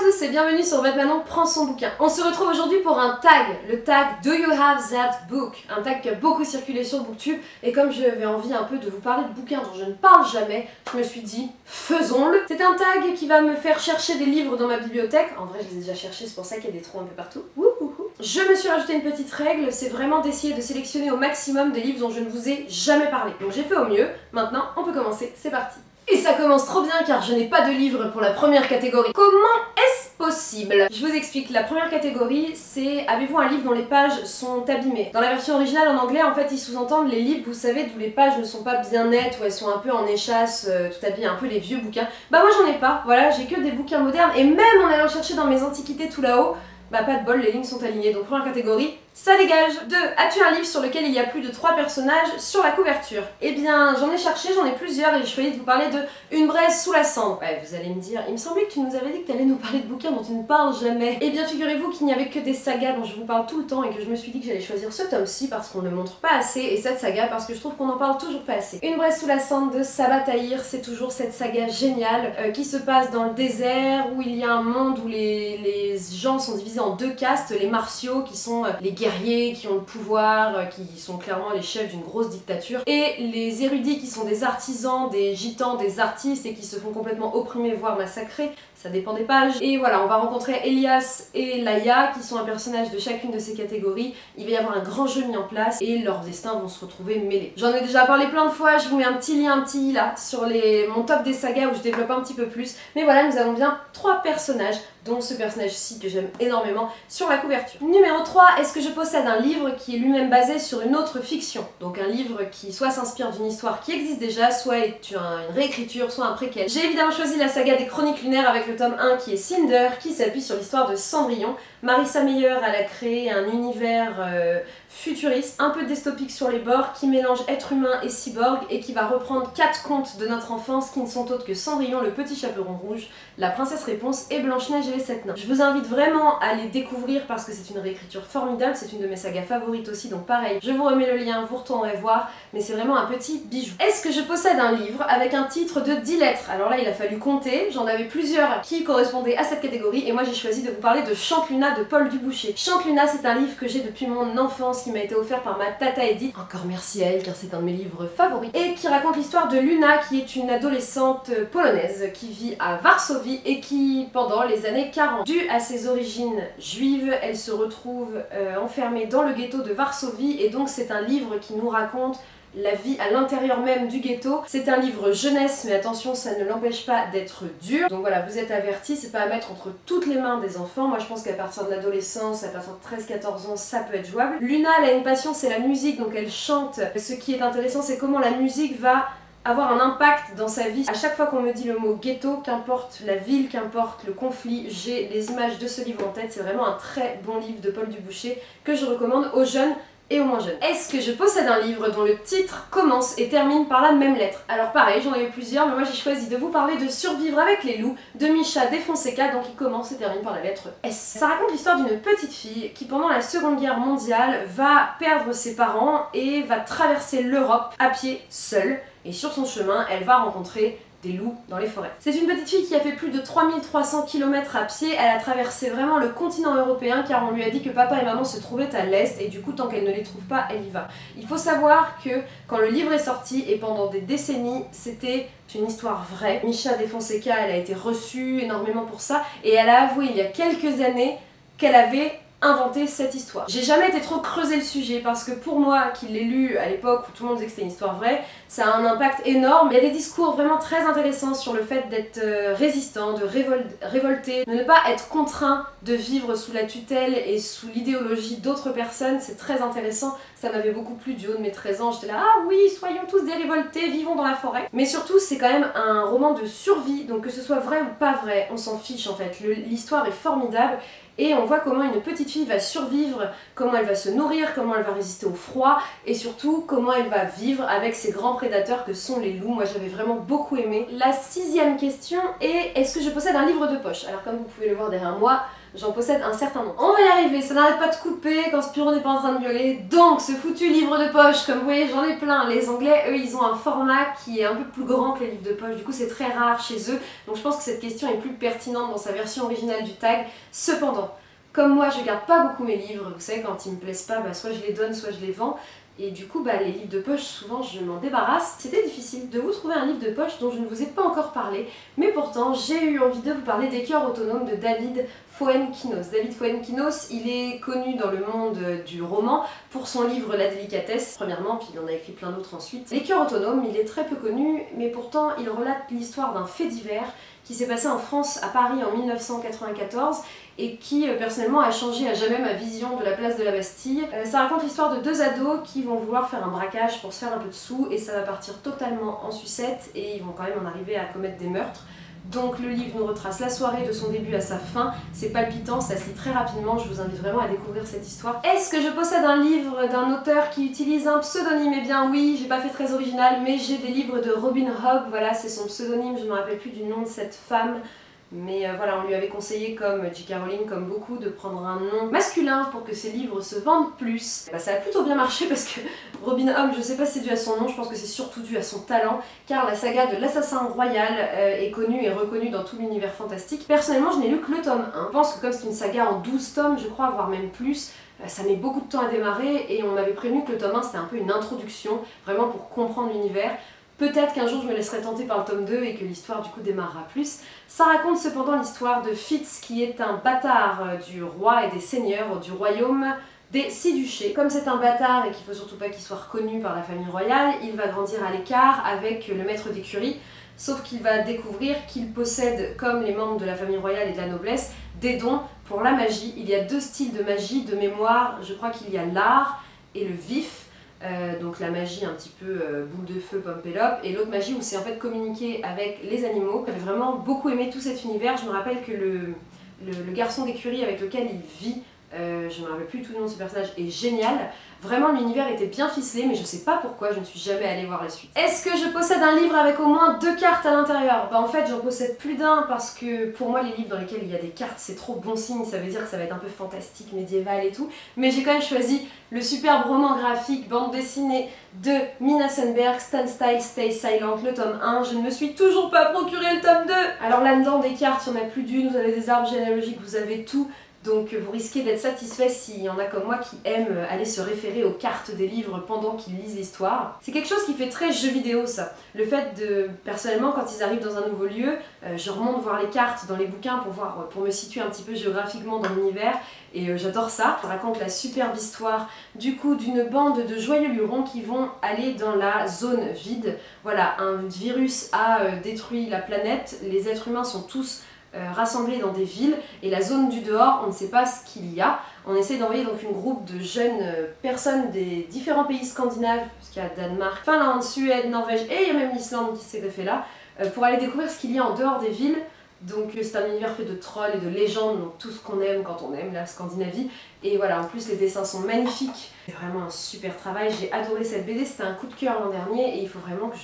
tous et bienvenue sur Manon prend son bouquin. On se retrouve aujourd'hui pour un tag, le tag Do You Have That Book? Un tag qui a beaucoup circulé sur Booktube et comme j'avais envie un peu de vous parler de bouquins dont je ne parle jamais, je me suis dit faisons-le. C'est un tag qui va me faire chercher des livres dans ma bibliothèque. En vrai je les ai déjà cherchés, c'est pour ça qu'il y a des trous un peu partout. Je me suis rajouté une petite règle, c'est vraiment d'essayer de sélectionner au maximum des livres dont je ne vous ai jamais parlé. Donc j'ai fait au mieux, maintenant on peut commencer, c'est parti. Et ça commence trop bien car je n'ai pas de livre pour la première catégorie. Comment est-ce possible? Je vous explique, la première catégorie c'est avez-vous un livre dont les pages sont abîmées? Dans la version originale en anglais en fait ils sous-entendent les livres, vous savez, d'où les pages ne sont pas bien nettes, où elles sont un peu en échasse, tout habillées, un peu les vieux bouquins. Bah moi j'en ai pas, voilà, j'ai que des bouquins modernes et même en allant chercher dans mes antiquités tout là-haut, bah pas de bol, les lignes sont alignées, donc première catégorie, ça dégage. 2. As-tu un livre sur lequel il y a plus de 3 personnages sur la couverture? Eh bien, j'en ai cherché, j'en ai plusieurs et j'ai choisi de vous parler de Une braise sous la cendre. Ouais, vous allez me dire, il me semblait que tu nous avais dit que tu allais nous parler de bouquins dont tu ne parles jamais. Eh bien, figurez-vous qu'il n'y avait que des sagas dont je vous parle tout le temps et que je me suis dit que j'allais choisir ce tome-ci parce qu'on ne le montre pas assez et cette saga parce que je trouve qu'on en parle toujours pas assez. Une braise sous la cendre de Sabaa Tahir, c'est toujours cette saga géniale qui se passe dans le désert où il y a un monde où les gens sont divisés en 2 castes, les martiaux qui sont les guerriers qui ont le pouvoir, qui sont clairement les chefs d'une grosse dictature, et les érudits qui sont des artisans, des gitans, des artistes et qui se font complètement opprimer voire massacrer, ça dépend des pages. Et voilà, on va rencontrer Elias et Laïa qui sont un personnage de chacune de ces catégories, il va y avoir un grand jeu mis en place et leurs destins vont se retrouver mêlés. J'en ai déjà parlé plein de fois, je vous mets un petit lien, un petit i là, sur mon top des sagas où je développe un petit peu plus, mais voilà, nous avons bien 3 personnages, dont ce personnage-ci que j'aime énormément, sur la couverture. Numéro 3, est-ce que je possède un livre qui est lui-même basé sur une autre fiction? Donc un livre qui soit s'inspire d'une histoire qui existe déjà, soit est une réécriture, soit un préquel. J'ai évidemment choisi la saga des Chroniques lunaires avec le tome 1 qui est Cinder, qui s'appuie sur l'histoire de Cendrillon. Marissa Meyer, elle a créé un univers futuriste, un peu dystopique sur les bords, qui mélange être humain et cyborg et qui va reprendre 4 contes de notre enfance qui ne sont autres que Cendrillon, le petit chaperon rouge, la princesse Réponse et Blanche-Neige et les 7 nains. Je vous invite vraiment à les découvrir parce que c'est une réécriture formidable, c'est une de mes sagas favorites aussi, donc pareil, je vous remets le lien, vous retournerez voir, mais c'est vraiment un petit bijou. Est-ce que je possède un livre avec un titre de 10 lettres? Alors là il a fallu compter, j'en avais plusieurs qui correspondaient à cette catégorie et moi j'ai choisi de vous parler de Chante Luna de Paul Dubouché. Chante Luna, c'est un livre que j'ai depuis mon enfance, qui m'a été offert par ma tata Edith, encore merci à elle car c'est un de mes livres favoris, et qui raconte l'histoire de Luna qui est une adolescente polonaise qui vit à Varsovie et qui, pendant les années 40, due à ses origines juives, elle se retrouve enfermée dans le ghetto de Varsovie et donc c'est un livre qui nous raconte la vie à l'intérieur même du ghetto. C'est un livre jeunesse, mais attention, ça ne l'empêche pas d'être dur. Donc voilà, vous êtes avertis, c'est pas à mettre entre toutes les mains des enfants. Moi je pense qu'à partir de l'adolescence, à partir de 13-14 ans, ça peut être jouable. Luna, elle a une passion, c'est la musique, donc elle chante. Ce qui est intéressant, c'est comment la musique va avoir un impact dans sa vie. À chaque fois qu'on me dit le mot ghetto, qu'importe la ville, qu'importe le conflit, j'ai les images de ce livre en tête. C'est vraiment un très bon livre de Paul Dubouché que je recommande aux jeunes et aux moins jeunes. Est-ce que je possède un livre dont le titre commence et termine par la même lettre? Alors pareil, j'en avais plusieurs, mais moi j'ai choisi de vous parler de Survivre avec les loups de Misha De Fonseca, donc il commence et termine par la lettre S. Ça raconte l'histoire d'une petite fille qui pendant la Seconde Guerre mondiale va perdre ses parents et va traverser l'Europe à pied seule, et sur son chemin elle va rencontrer des loups dans les forêts. C'est une petite fille qui a fait plus de 3300 km à pied, elle a traversé vraiment le continent européen car on lui a dit que papa et maman se trouvaient à l'est et du coup tant qu'elle ne les trouve pas, elle y va. Il faut savoir que quand le livre est sorti et pendant des décennies, c'était une histoire vraie. Misha De Fonseca, elle a été reçue énormément pour ça et elle a avoué il y a quelques années qu'elle avait inventé cette histoire. J'ai jamais été trop creusé le sujet parce que pour moi, qui l'ai lu à l'époque où tout le monde disait que c'était une histoire vraie, ça a un impact énorme. Il y a des discours vraiment très intéressants sur le fait d'être résistant, de révolter, de ne pas être contraint de vivre sous la tutelle et sous l'idéologie d'autres personnes, c'est très intéressant. Ça m'avait beaucoup plu du haut de mes 13 ans, j'étais là, ah oui, soyons tous des révoltés, vivons dans la forêt. Mais surtout, c'est quand même un roman de survie, donc que ce soit vrai ou pas vrai, on s'en fiche en fait. L'histoire est formidable. Et on voit comment une petite fille va survivre, comment elle va se nourrir, comment elle va résister au froid et surtout comment elle va vivre avec ces grands prédateurs que sont les loups. Moi j'avais vraiment beaucoup aimé. La 6e question est, est-ce que je possède un livre de poche? Alors comme vous pouvez le voir derrière moi, j'en possède un certain nombre. On va y arriver, ça n'arrête pas de couper quand Spyro n'est pas en train de gueuler. Donc ce foutu livre de poche, comme vous voyez j'en ai plein. Les Anglais, eux, ils ont un format qui est un peu plus grand que les livres de poche, du coup c'est très rare chez eux. Donc je pense que cette question est plus pertinente dans sa version originale du tag. Cependant, comme moi je garde pas beaucoup mes livres, vous savez quand ils me plaisent pas, soit je les donne, soit je les vends. Et du coup, les livres de poche, souvent je m'en débarrasse. C'était difficile de vous trouver un livre de poche dont je ne vous ai pas encore parlé, mais pourtant j'ai eu envie de vous parler des Cœurs autonomes de David Fuenquinos. David Fuenquinos, il est connu dans le monde du roman pour son livre La délicatesse, premièrement, puis il en a écrit plein d'autres ensuite. Les Cœurs autonomes, il est très peu connu, mais pourtant il relate l'histoire d'un fait divers qui s'est passé en France, à Paris en 1994, et qui personnellement a changé à jamais ma vision de la place de la Bastille. Ça raconte l'histoire de deux ados qui vont vouloir faire un braquage pour se faire un peu de sous, et ça va partir totalement en sucette, et ils vont quand même en arriver à commettre des meurtres. Donc le livre nous retrace la soirée de son début à sa fin, c'est palpitant, ça se lit très rapidement, je vous invite vraiment à découvrir cette histoire. Est-ce que je possède un livre d'un auteur qui utilise un pseudonyme? Eh bien oui, j'ai pas fait très original, mais j'ai des livres de Robin Hobb, voilà c'est son pseudonyme, je ne me rappelle plus du nom de cette femme. Mais voilà, on lui avait conseillé, comme J.K. Rowling, comme beaucoup, de prendre un nom masculin pour que ses livres se vendent plus. Ça a plutôt bien marché parce que Robin Hobb, je sais pas si c'est dû à son nom, je pense que c'est surtout dû à son talent, car la saga de l'Assassin Royal est connue et reconnue dans tout l'univers fantastique. Personnellement, je n'ai lu que le tome 1. Je pense que comme c'est une saga en 12 tomes, je crois, voire même plus, ça met beaucoup de temps à démarrer, et on m'avait prévenu que le tome 1 c'était un peu une introduction, vraiment pour comprendre l'univers. Peut-être qu'un jour je me laisserai tenter par le tome 2 et que l'histoire du coup démarrera plus. Ça raconte cependant l'histoire de Fitz qui est un bâtard du roi et des seigneurs du royaume des 6 duchés. Comme c'est un bâtard et qu'il faut surtout pas qu'il soit reconnu par la famille royale, il va grandir à l'écart avec le maître d'écurie, sauf qu'il va découvrir qu'il possède, comme les membres de la famille royale et de la noblesse, des dons pour la magie. Il y a deux styles de magie, de mémoire, je crois qu'il y a l'art et le vif. Donc la magie un petit peu boule de feu, pompelope, et l'autre magie où c'est en fait communiquer avec les animaux. J'avais vraiment beaucoup aimé tout cet univers. Je me rappelle que le garçon d'écurie avec lequel il vit, je ne me rappelle plus tout le nom de ce personnage, est génial. Vraiment l'univers était bien ficelé, mais je sais pas pourquoi je ne suis jamais allée voir la suite. Est-ce que je possède un livre avec au moins 2 cartes à l'intérieur? En fait j'en possède plus d'un parce que pour moi les livres dans lesquels il y a des cartes c'est trop bon signe, ça veut dire que ça va être un peu fantastique, médiéval et tout. Mais j'ai quand même choisi le superbe roman graphique, bande dessinée de Mina Sundberg, Stand Still, Stay Silent, le tome 1. Je ne me suis toujours pas procuré le tome 2. Alors là-dedans des cartes, il y en a plus d'une, vous avez des arbres généalogiques, vous avez tout. Donc vous risquez d'être satisfait s'il y en a comme moi qui aiment aller se référer aux cartes des livres pendant qu'ils lisent l'histoire. C'est quelque chose qui fait très jeu vidéo ça. Le fait de, personnellement quand ils arrivent dans un nouveau lieu, je remonte voir les cartes dans les bouquins pour me situer un petit peu géographiquement dans l'univers, et j'adore ça. Ça raconte la superbe histoire du coup d'une bande de joyeux lurons qui vont aller dans la zone vide. Voilà, un virus a détruit la planète, les êtres humains sont tous rassemblés dans des villes, et la zone du dehors, on ne sait pas ce qu'il y a. On essaie d'envoyer donc une groupe de jeunes personnes des différents pays scandinaves, puisqu'il y a Danemark, Finlande, Suède, Norvège, et il y a même l'Islande qui s'est greffée là, pour aller découvrir ce qu'il y a en dehors des villes. Donc c'est un univers fait de trolls et de légendes, donc tout ce qu'on aime quand on aime la Scandinavie. Et voilà, en plus les dessins sont magnifiques. C'est vraiment un super travail, j'ai adoré cette BD, c'était un coup de cœur l'an dernier, et il faut vraiment que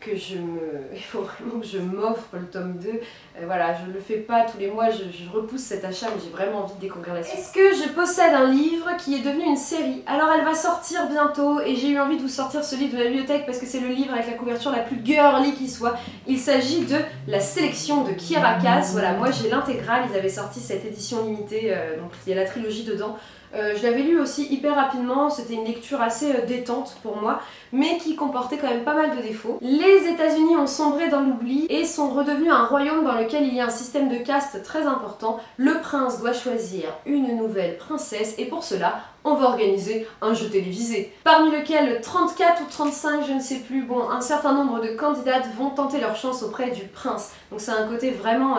il faut vraiment que je m'offre le tome 2. Voilà, je le fais pas tous les mois, je repousse cet achat, mais j'ai vraiment envie de découvrir la suite. Est-ce que je possède un livre qui est devenu une série? Alors elle va sortir bientôt, et j'ai eu envie de vous sortir ce livre de la bibliothèque parce que c'est le livre avec la couverture la plus girly qui soit. Il s'agit de La sélection de Kierakas. Voilà, moi j'ai l'intégrale, ils avaient sorti cette édition limitée, donc il y a la trilogie dedans. Je l'avais lu aussi hyper rapidement, c'était une lecture assez détente pour moi, mais qui comportait quand même pas mal de défauts. Les États-Unis ont sombré dans l'oubli et sont redevenus un royaume dans lequel il y a un système de caste très important. Le prince doit choisir une nouvelle princesse, et pour cela, on va organiser un jeu télévisé, parmi lequel 34 ou 35, je ne sais plus, bon, un certain nombre de candidates vont tenter leur chance auprès du prince. Donc c'est un côté vraiment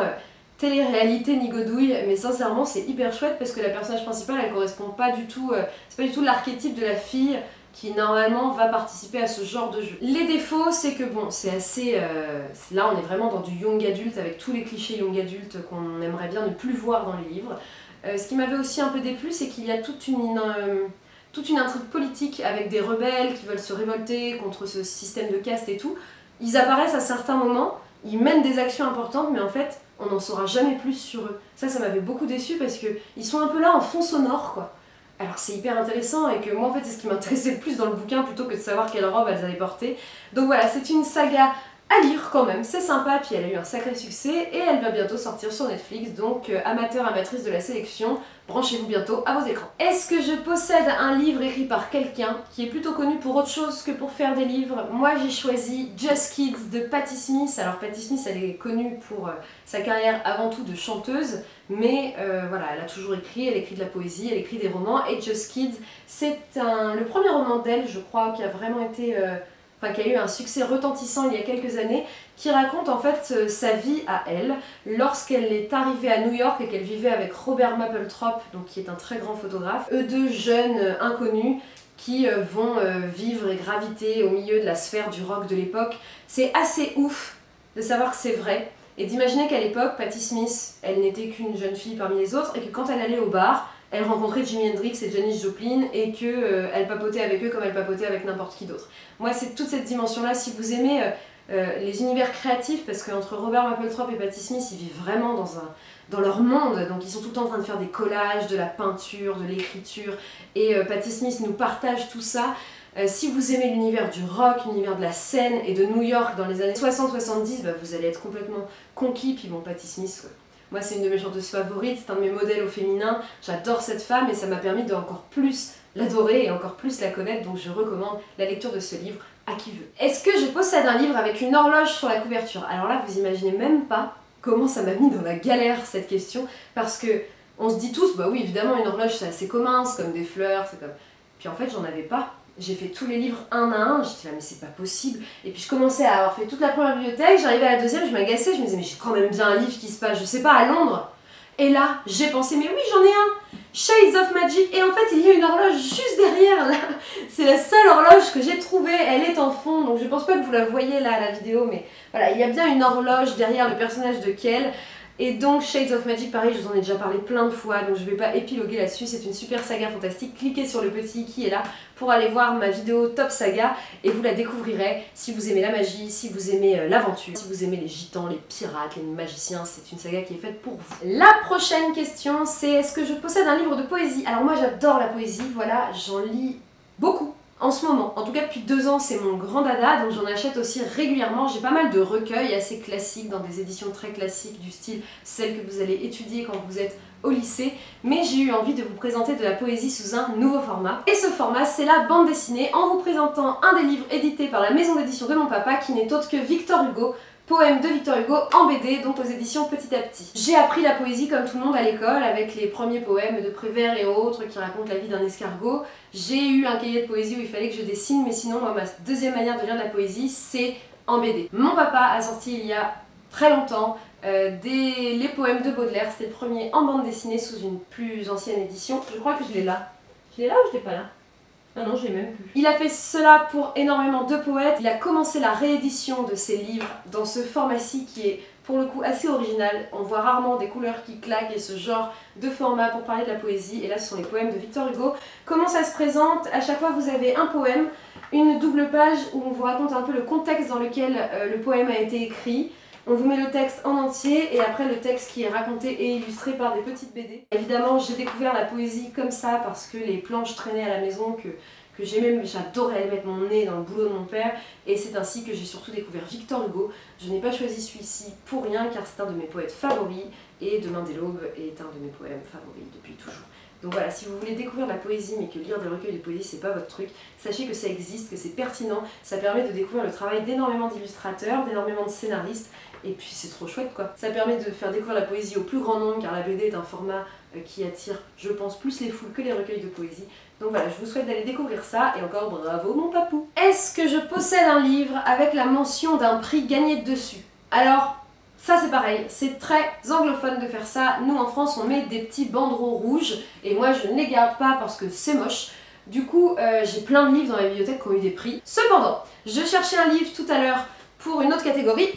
télé-réalité nigodouille, mais sincèrement c'est hyper chouette parce que la personnage principale elle correspond pas du tout, c'est pas du tout l'archétype de la fille qui normalement va participer à ce genre de jeu. Les défauts c'est que bon, c'est assez, là on est vraiment dans du young adulte avec tous les clichés young adulte qu'on aimerait bien ne plus voir dans les livres. Ce qui m'avait aussi un peu déplu c'est qu'il y a toute une intrigue politique avec des rebelles qui veulent se révolter contre ce système de caste et tout. Ils apparaissent à certains moments, ils mènent des actions importantes, mais en fait, on n'en saura jamais plus sur eux. Ça m'avait beaucoup déçu parce qu'ils sont un peu là en fond sonore, quoi. Alors c'est hyper intéressant et que moi en fait c'est ce qui m'intéressait le plus dans le bouquin plutôt que de savoir quelle robe elles allaient porter. Donc voilà, c'est une saga à lire quand même, c'est sympa, puis elle a eu un sacré succès et elle va bientôt sortir sur Netflix, donc amateurs, amatrices de la sélection, branchez-vous bientôt à vos écrans. Est-ce que je possède un livre écrit par quelqu'un qui est plutôt connu pour autre chose que pour faire des livres? Moi j'ai choisi Just Kids de Patti Smith. Alors Patti Smith elle est connue pour sa carrière avant tout de chanteuse, mais voilà, elle a toujours écrit, elle écrit de la poésie, elle écrit des romans, et Just Kids c'est le premier roman d'elle, je crois, qui a vraiment été... qui a eu un succès retentissant il y a quelques années, qui raconte en fait sa vie à elle, lorsqu'elle est arrivée à New York et qu'elle vivait avec Robert Mapplethorpe, donc qui est un très grand photographe, eux deux jeunes inconnus qui vont vivre et graviter au milieu de la sphère du rock de l'époque. C'est assez ouf de savoir que c'est vrai, et d'imaginer qu'à l'époque, Patti Smith, elle n'était qu'une jeune fille parmi les autres, et que quand elle allait au bar, elle rencontrait Jimi Hendrix et Janis Joplin et qu'elle papotait avec eux comme elle papotait avec n'importe qui d'autre. Moi, c'est toute cette dimension-là. Si vous aimez les univers créatifs, parce qu'entre Robert Mapplethorpe et Patti Smith, ils vivent vraiment dans leur monde, donc ils sont tout le temps en train de faire des collages, de la peinture, de l'écriture, et Patti Smith nous partage tout ça. Si vous aimez l'univers du rock, l'univers de la scène et de New York dans les années 60-70, bah, vous allez être complètement conquis. Puis bon, Patti Smith... Moi, c'est une de mes chanteuses favorites, c'est un de mes modèles au féminin. J'adore cette femme et ça m'a permis d'encore plus l'adorer et encore plus la connaître. Donc je recommande la lecture de ce livre à qui veut. Est-ce que je possède un livre avec une horloge sur la couverture? Alors là, vous imaginez même pas comment ça m'a mis dans la galère cette question. Parce que on se dit tous, bah oui, évidemment, une horloge c'est assez commun, c'est comme des fleurs, c'est comme... Puis en fait, j'en avais pas. J'ai fait tous les livres un à un, j'étais là mais c'est pas possible. Et puis je commençais à avoir fait toute la première bibliothèque, j'arrivais à la deuxième, je m'agaçais, je me disais mais j'ai quand même bien un livre qui se passe, je sais pas, à Londres. Et là, j'ai pensé mais oui j'en ai un, Shades of Magic, et en fait il y a une horloge juste derrière là. C'est la seule horloge que j'ai trouvée, elle est en fond, donc je pense pas que vous la voyez là à la vidéo, mais voilà, il y a bien une horloge derrière le personnage de Kel. Et donc Shades of Magic, pareil, je vous en ai déjà parlé plein de fois, donc je vais pas épiloguer là-dessus, c'est une super saga fantastique. Cliquez sur le petit qui est là pour aller voir ma vidéo Top Saga, et vous la découvrirez si vous aimez la magie, si vous aimez l'aventure, si vous aimez les gitans, les pirates, les magiciens, c'est une saga qui est faite pour vous. La prochaine question, c'est est-ce que je possède un livre de poésie? Alors moi j'adore la poésie, voilà, j'en lis beaucoup. En ce moment, en tout cas depuis 2 ans, c'est mon grand dada, donc j'en achète aussi régulièrement. J'ai pas mal de recueils assez classiques, dans des éditions très classiques du style celles que vous allez étudier quand vous êtes au lycée, mais j'ai eu envie de vous présenter de la poésie sous un nouveau format. Et ce format, c'est la bande dessinée, en vous présentant un des livres édités par la maison d'édition de mon papa, qui n'est autre que Victor Hugo, poème de Victor Hugo en BD, donc aux éditions Petit à Petit. J'ai appris la poésie comme tout le monde à l'école, avec les premiers poèmes de Prévert et autres qui racontent la vie d'un escargot. J'ai eu un cahier de poésie où il fallait que je dessine, mais sinon, moi, ma deuxième manière de lire de la poésie, c'est en BD. Mon papa a sorti il y a très longtemps les poèmes de Baudelaire, c'était le premier en bande dessinée sous une plus ancienne édition. Je crois que je l'ai là. Je l'ai là ou je l'ai pas là? Ah non, je l'ai même plus. Il a fait cela pour énormément de poètes. Il a commencé la réédition de ses livres dans ce format-ci qui est pour le coup assez original. On voit rarement des couleurs qui claquent et ce genre de format pour parler de la poésie. Et là, ce sont les poèmes de Victor Hugo. Comment ça se présente? À chaque fois, vous avez un poème, une double page où on vous raconte un peu le contexte dans lequel le poème a été écrit. On vous met le texte en entier et après le texte qui est raconté et illustré par des petites BD. Évidemment, j'ai découvert la poésie comme ça parce que les planches traînaient à la maison, que j'aimais, j'adorais aller mettre mon nez dans le boulot de mon père, et c'est ainsi que j'ai surtout découvert Victor Hugo. Je n'ai pas choisi celui-ci pour rien car c'est un de mes poètes favoris et Demain dès l'aube est un de mes poèmes favoris depuis toujours. Donc voilà, si vous voulez découvrir la poésie mais que lire des recueils de poésie c'est pas votre truc, sachez que ça existe, que c'est pertinent, ça permet de découvrir le travail d'énormément d'illustrateurs, d'énormément de scénaristes, et puis c'est trop chouette quoi. Ça permet de faire découvrir la poésie au plus grand nombre car la BD est un format qui attire, je pense, plus les foules que les recueils de poésie. Donc voilà, je vous souhaite d'aller découvrir ça, et encore bravo mon papou. Est-ce que je possède un livre avec la mention d'un prix gagné dessus? Alors, ça c'est pareil, c'est très anglophone de faire ça. Nous en France on met des petits banderoles rouges et moi je ne les garde pas parce que c'est moche. Du coup j'ai plein de livres dans la bibliothèque qui ont eu des prix. Cependant, je cherchais un livre tout à l'heure pour une autre catégorie.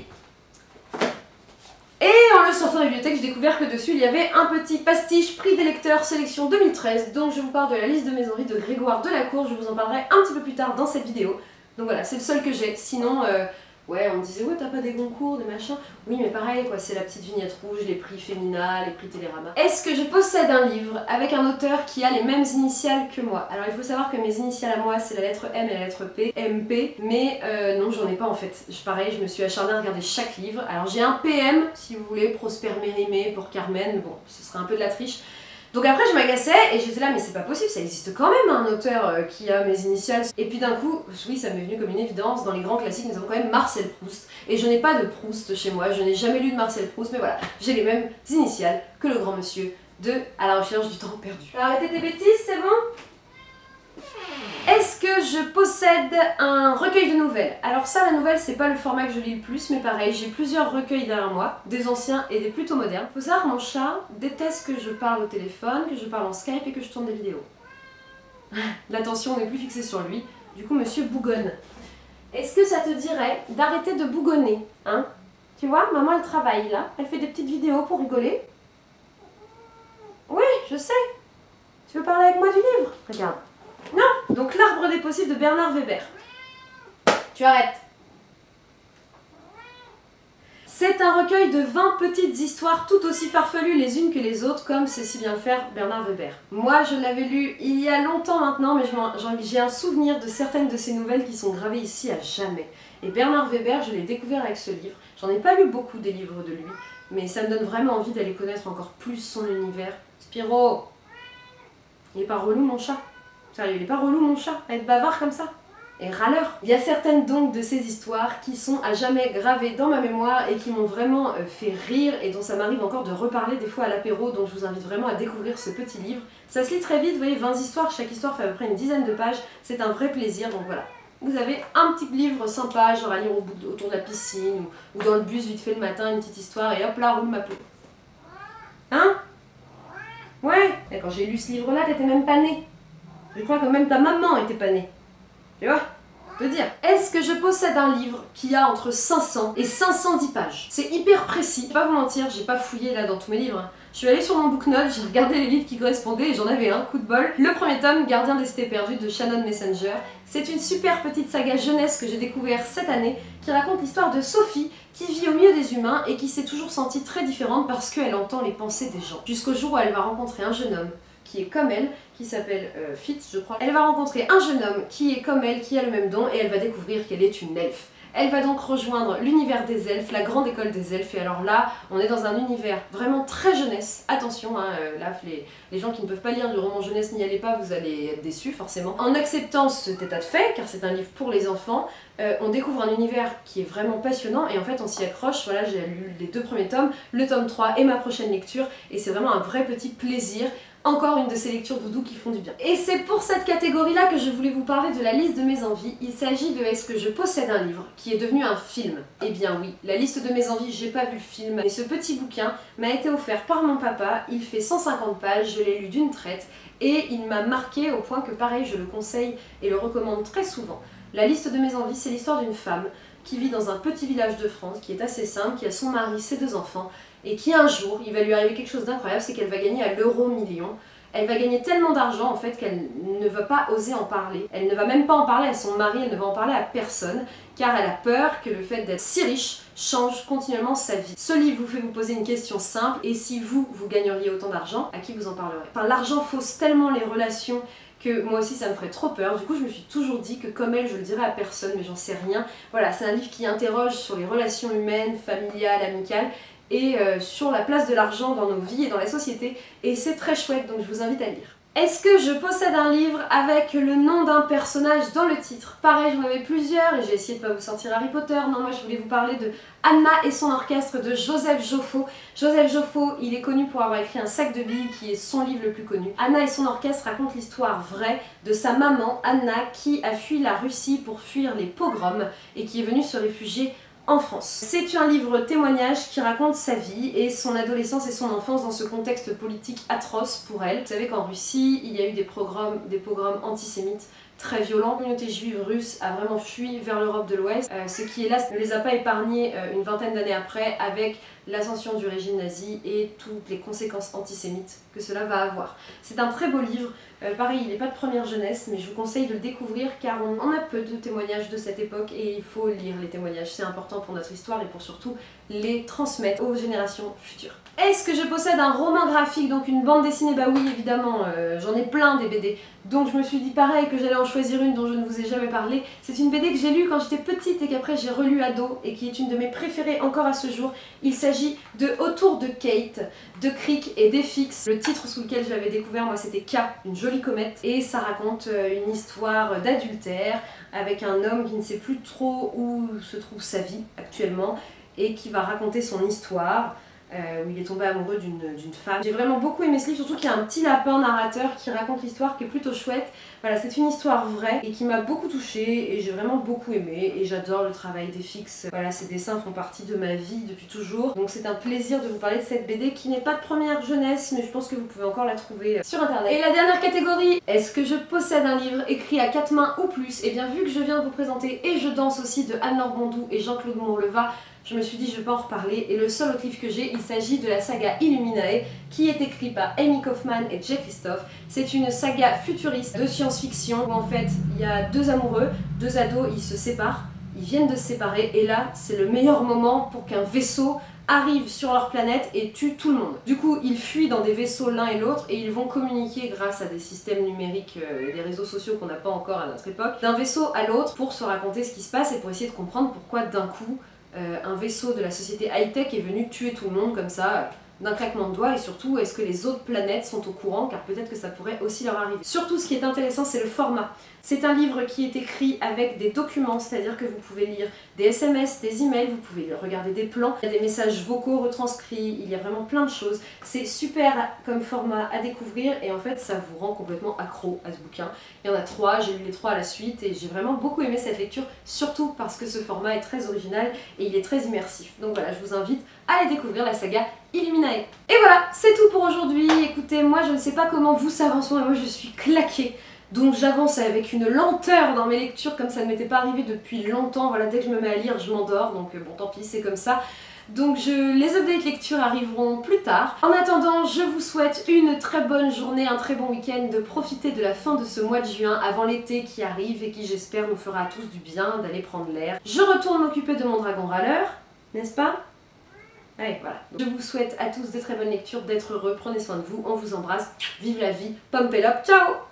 Et en le sortant de la bibliothèque, j'ai découvert que dessus il y avait un petit pastiche prix des lecteurs sélection 2013. Donc je vous parle de la liste de mes envies de Grégoire Delacour, je vous en parlerai un petit peu plus tard dans cette vidéo. Donc voilà, c'est le seul que j'ai, sinon Ouais, on me disait, ouais, t'as pas des Goncourt, des machins. Oui, mais pareil, quoi, c'est la petite vignette rouge, les prix Femina, les prix Télérama. Est-ce que je possède un livre avec un auteur qui a les mêmes initiales que moi? Alors, il faut savoir que mes initiales à moi, c'est la lettre M et la lettre P, MP, mais non, j'en ai pas en fait. Pareil, je me suis acharnée à regarder chaque livre. Alors, j'ai un PM, si vous voulez, Prosper Mérimée pour Carmen, bon, ce serait un peu de la triche. Donc après je m'agaçais et j'étais là mais c'est pas possible, ça existe quand même un auteur qui a mes initiales. Et puis d'un coup, oui ça m'est venu comme une évidence, dans les grands classiques nous avons quand même Marcel Proust. Et je n'ai pas de Proust chez moi, je n'ai jamais lu de Marcel Proust, mais voilà, j'ai les mêmes initiales que le grand monsieur de À la recherche du temps perdu. Arrêtez tes bêtises, c'est bon? Est-ce que je possède un recueil de nouvelles? Alors ça, la nouvelle, c'est pas le format que je lis le plus, mais pareil, j'ai plusieurs recueils derrière moi, des anciens et des plutôt modernes. Faut savoir, mon chat déteste que je parle au téléphone, que je parle en Skype et que je tourne des vidéos. L'attention n'est plus fixée sur lui, du coup monsieur bougonne. Est-ce que ça te dirait d'arrêter de bougonner, hein? Tu vois, maman elle travaille là, elle fait des petites vidéos pour rigoler. Oui, je sais. Tu veux parler avec moi du livre? Regarde. Non, donc L'Arbre des possibles de Bernard Weber. Tu arrêtes. C'est un recueil de 20 petites histoires tout aussi farfelues les unes que les autres, comme sait si bien le faire Bernard Weber. Moi, je l'avais lu il y a longtemps maintenant, mais j'ai un souvenir de certaines de ces nouvelles qui sont gravées ici à jamais. Et Bernard Weber, je l'ai découvert avec ce livre. J'en ai pas lu beaucoup des livres de lui, mais ça me donne vraiment envie d'aller connaître encore plus son univers. Spiro, il est pas relou mon chat? Sérieux, il est pas relou mon chat à être bavard comme ça? Et râleur. Il y a certaines donc de ces histoires qui sont à jamais gravées dans ma mémoire et qui m'ont vraiment fait rire et dont ça m'arrive encore de reparler des fois à l'apéro, donc je vous invite vraiment à découvrir ce petit livre. Ça se lit très vite, vous voyez, 20 histoires, chaque histoire fait à peu près une dizaine de pages, c'est un vrai plaisir, donc voilà. Vous avez un petit livre sympa, genre à lire autour de la piscine ou dans le bus vite fait le matin, une petite histoire et hop là, roule ma peau. Hein? Ouais, et quand j'ai lu ce livre-là, t'étais même pas née. Je crois que même ta maman était pas née. Tu vois? Faut te dire. Est-ce que je possède un livre qui a entre 500 et 510 pages? C'est hyper précis. Je vais pas vous mentir, j'ai pas fouillé là dans tous mes livres. Hein. Je suis allée sur mon booknote, j'ai regardé les livres qui correspondaient et j'en avais un, coup de bol. Le premier tome, Gardien des cités perdues de Shannon Messenger. C'est une super petite saga jeunesse que j'ai découvert cette année qui raconte l'histoire de Sophie qui vit au milieu des humains et qui s'est toujours sentie très différente parce qu'elle entend les pensées des gens. Jusqu'au jour où elle va rencontrer un jeune homme qui est comme elle, qui s'appelle Fitz, je crois. Elle va rencontrer un jeune homme qui est comme elle, qui a le même don, et elle va découvrir qu'elle est une elfe. Elle va donc rejoindre l'univers des elfes, la grande école des elfes, et alors là, on est dans un univers vraiment très jeunesse. Attention, hein, là, les gens qui ne peuvent pas lire du roman jeunesse, n'y allez pas, vous allez être déçus forcément. En acceptant cet état de fait, car c'est un livre pour les enfants, on découvre un univers qui est vraiment passionnant, et en fait on s'y accroche. Voilà, j'ai lu les 2 premiers tomes, le tome 3 est ma prochaine lecture, et c'est vraiment un vrai petit plaisir. Encore une de ces lectures doudou qui font du bien. Et c'est pour cette catégorie-là que je voulais vous parler de la liste de mes envies. Il s'agit de Est-ce que je possède un livre qui est devenu un film? Eh bien oui, la liste de mes envies, j'ai pas vu le film, mais ce petit bouquin m'a été offert par mon papa. Il fait 150 pages, je l'ai lu d'une traite et il m'a marqué au point que pareil, je le conseille et le recommande très souvent. La liste de mes envies, c'est l'histoire d'une femme qui vit dans un petit village de France, qui est assez simple, qui a son mari, ses 2 enfants, et qui un jour, il va lui arriver quelque chose d'incroyable, c'est qu'elle va gagner à l'euro-million. Elle va gagner tellement d'argent en fait qu'elle ne va pas oser en parler. Elle ne va même pas en parler à son mari, elle ne va en parler à personne, car elle a peur que le fait d'être si riche change continuellement sa vie. Ce livre vous fait vous poser une question simple, et si vous gagneriez autant d'argent, à qui vous en parlerez? Enfin, l'argent fausse tellement les relations que moi aussi ça me ferait trop peur. Du coup je me suis toujours dit que comme elle je le dirais à personne, mais j'en sais rien. Voilà, c'est un livre qui interroge sur les relations humaines, familiales, amicales, et sur la place de l'argent dans nos vies et dans la société, et c'est très chouette, donc je vous invite à lire. Est-ce que je possède un livre avec le nom d'un personnage dans le titre? Pareil, j'en avais plusieurs et j'ai essayé de ne pas vous sortir Harry Potter. Non, moi je voulais vous parler de Anna et son orchestre de Joseph Joffo. Joseph Joffo, il est connu pour avoir écrit Un sac de billes qui est son livre le plus connu. Anna et son orchestre raconte l'histoire vraie de sa maman, Anna, qui a fui la Russie pour fuir les pogroms et qui est venue se réfugier en France. C'est un livre témoignage qui raconte sa vie et son adolescence et son enfance dans ce contexte politique atroce pour elle. Vous savez qu'en Russie, il y a eu des pogroms antisémites très violent. La communauté juive russe a vraiment fui vers l'Europe de l'Ouest, ce qui hélas ne les a pas épargnés une vingtaine d'années après avec l'ascension du régime nazi et toutes les conséquences antisémites que cela va avoir. C'est un très beau livre, pareil il n'est pas de première jeunesse mais je vous conseille de le découvrir car on a peu de témoignages de cette époque et il faut lire les témoignages, c'est important pour notre histoire et pour surtout les transmettre aux générations futures. Est-ce que je possède un roman graphique, donc une bande dessinée? Bah oui évidemment, j'en ai plein des BD. Donc je me suis dit pareil que j'allais en choisir une dont je ne vous ai jamais parlé. C'est une BD que j'ai lue quand j'étais petite et qu'après j'ai relue ado et qui est une de mes préférées encore à ce jour. Il s'agit de Autour de Kate, de Crick et d'Efix. Le titre sous lequel je l'avais découvert moi c'était K, une jolie comète. Et ça raconte une histoire d'adultère avec un homme qui ne sait plus trop où se trouve sa vie actuellement et qui va raconter son histoire. Où il est tombé amoureux d'une femme. J'ai vraiment beaucoup aimé ce livre, surtout qu'il y a un petit lapin narrateur qui raconte l'histoire qui est plutôt chouette. Voilà, c'est une histoire vraie et qui m'a beaucoup touchée et j'ai vraiment beaucoup aimé et j'adore le travail d'Efix. Voilà, ses dessins font partie de ma vie depuis toujours. Donc c'est un plaisir de vous parler de cette BD qui n'est pas de première jeunesse mais je pense que vous pouvez encore la trouver sur internet. Et la dernière catégorie, est-ce que je possède un livre écrit à 4 mains ou plus? Et bien vu que je viens de vous présenter Et je danse aussi de Anne-Laure Bondou et Jean-Claude Mourleva, je me suis dit je vais pas en reparler et le seul autre livre que j'ai, il s'agit de la saga Illuminae qui est écrite par Amy Kaufman et Jay Kristoff. C'est une saga futuriste de science-fiction où en fait il y a deux amoureux, deux ados, ils se séparent, ils viennent de se séparer et là c'est le meilleur moment pour qu'un vaisseau arrive sur leur planète et tue tout le monde. Du coup ils fuient dans des vaisseaux l'un et l'autre et ils vont communiquer grâce à des systèmes numériques et des réseaux sociaux qu'on n'a pas encore à notre époque, d'un vaisseau à l'autre pour se raconter ce qui se passe et pour essayer de comprendre pourquoi d'un coup un vaisseau de la société high-tech est venu tuer tout le monde comme ça, d'un claquement de doigts, et surtout est-ce que les autres planètes sont au courant car peut-être que ça pourrait aussi leur arriver. Surtout ce qui est intéressant c'est le format. C'est un livre qui est écrit avec des documents, c'est-à-dire que vous pouvez lire des SMS, des emails, vous pouvez regarder des plans, il y a des messages vocaux retranscrits, il y a vraiment plein de choses. C'est super comme format à découvrir et en fait ça vous rend complètement accro à ce bouquin. Il y en a 3, j'ai lu les 3 à la suite et j'ai vraiment beaucoup aimé cette lecture, surtout parce que ce format est très original et il est très immersif. Donc voilà, je vous invite à aller découvrir la saga Illuminae. Et voilà, c'est tout pour aujourd'hui. Écoutez, moi je ne sais pas comment vous ça avance, mais moi je suis claquée. Donc j'avance avec une lenteur dans mes lectures comme ça ne m'était pas arrivé depuis longtemps. Voilà, dès que je me mets à lire, je m'endors. Donc bon, tant pis, c'est comme ça. Donc les updates lecture arriveront plus tard. En attendant, je vous souhaite une très bonne journée, un très bon week-end, de profiter de la fin de ce mois de juin avant l'été qui arrive et qui j'espère nous fera tous du bien d'aller prendre l'air. Je retourne m'occuper de mon dragon râleur, n'est-ce pas? Allez, voilà. Je vous souhaite à tous de très bonnes lectures, d'être heureux, prenez soin de vous, on vous embrasse, vive la vie, pump it up, ciao!